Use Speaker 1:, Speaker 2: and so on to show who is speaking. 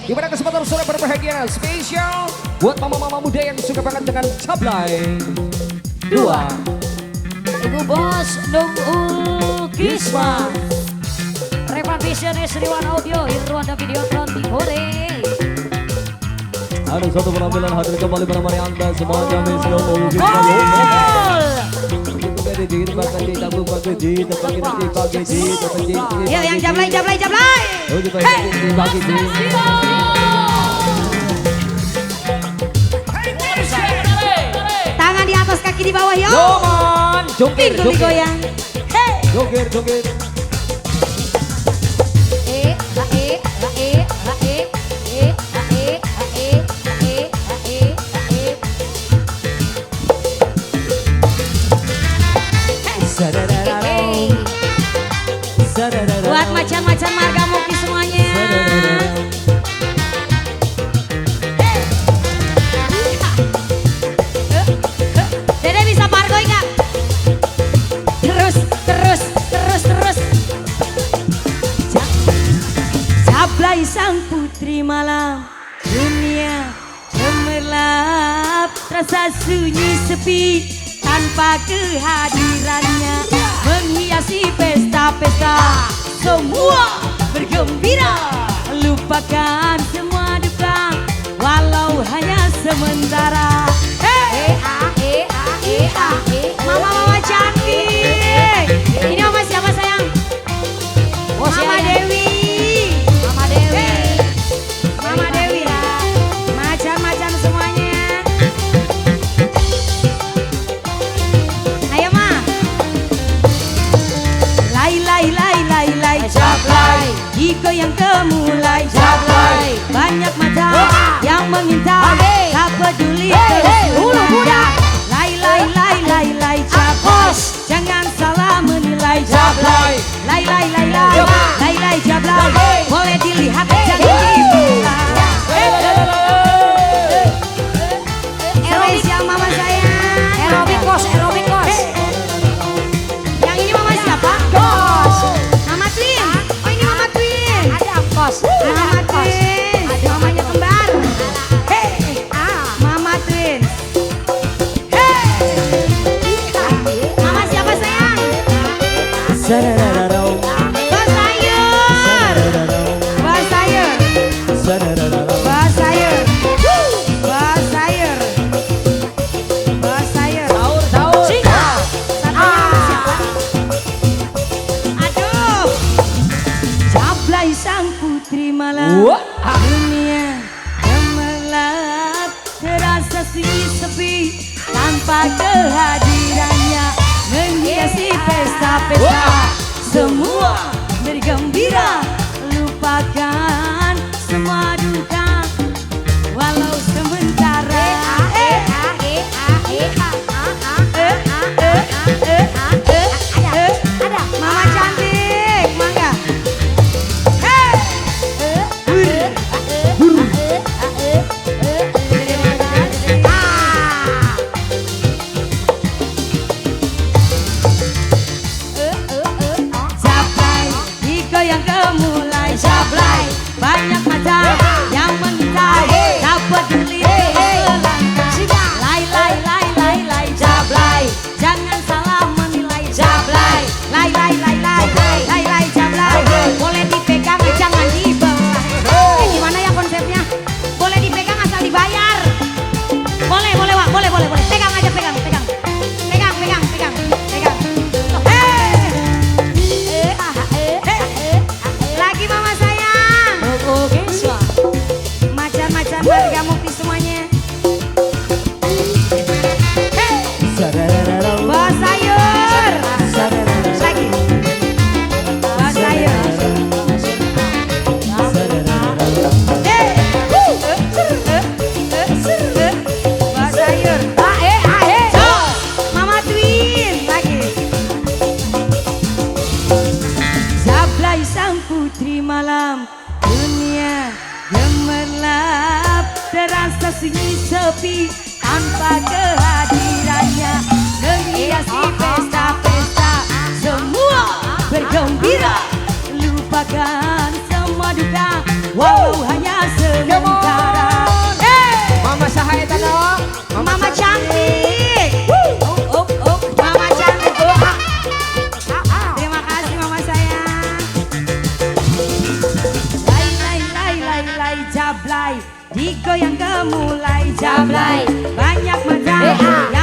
Speaker 1: Gimana kesempatan saudara berbahagia spesial buat mama-mama muda yang suka banget dengan cablay. 2
Speaker 2: Ibu Bos Nung Gisma Revan Vision Sriwan Audio Irwanda Videotron Timore.
Speaker 3: Ada satu penampilan hadir kembali menemani Anda semuanya Meslo Gisma.
Speaker 2: Ayo yang jablay. Tangan di atas, kaki di bawah, yo.
Speaker 1: Yoman, joget,
Speaker 2: Pinggul digoyang. Hey.
Speaker 1: joget.
Speaker 2: Buat macan-macan marga Muki semuanya. Dede bisa pargoy nggak? Terus. Cablay sang putri malam, dunia gemerlap, terasa sunyi sepi tanpa kehadirannya, menghiasi pesta-pesta, semua bergembira, lupakan semua duka, walau hanya sementara. Mama cantik. Ini mama siapa sayang? Mama Dewi. Mama Dewi. Macan-macan semuanya. Ayo ma. Lai cablay. Digoyang kemulai cablay. Banyak mata yang mengintai, tak peduli terus lai cablay. Jangan salah menilai cablay. Lai cablay. Boleh dilihat jangan dibilang. Aerobik yang mama sayang. Aerobik kos. Yang ini mama siapa? Kos. Mama Twin. Oh ini mama Twin. Ada kos. Mama Twin. Mamanya kembar. Mama Twin. Mama siapa sayang? Bas sayur. Sahur. Satunya siapa? Aduh. Cablay sang putri malam, dunia gemerlap, terasa sunyi sepi tanpa kehadirannya, menghiasi pesta-pesta, semua bergembira, lupakan semua duka, walau sementara. Ada mama cantik, mangga. Cablay, digoyang kemulai cablay. Banyak mata yang mengintai, tak peduli lai cablay. Jangan salah menilai cablay. Lai cablay. Boleh dipegang jangan dibelah. Gimana ya konsepnya? Boleh dipegang asal dibayar. Boleh Wak, boleh. Pegang aja, pegang. Lagi mama sayang. Macan-macan harga Mukti semuanya. Bos sayur. Lagi. Bos sayur. Bos sayur. Mama Twin lagi. Cablay sang putri malam, dunia gemerlap, terasa sunyi sepi tanpa kehadirannya, menghiasi pesta-pesta, semua bergembira, lupakan semua duka, walau hanya jablay, jablay. Banyak macam yang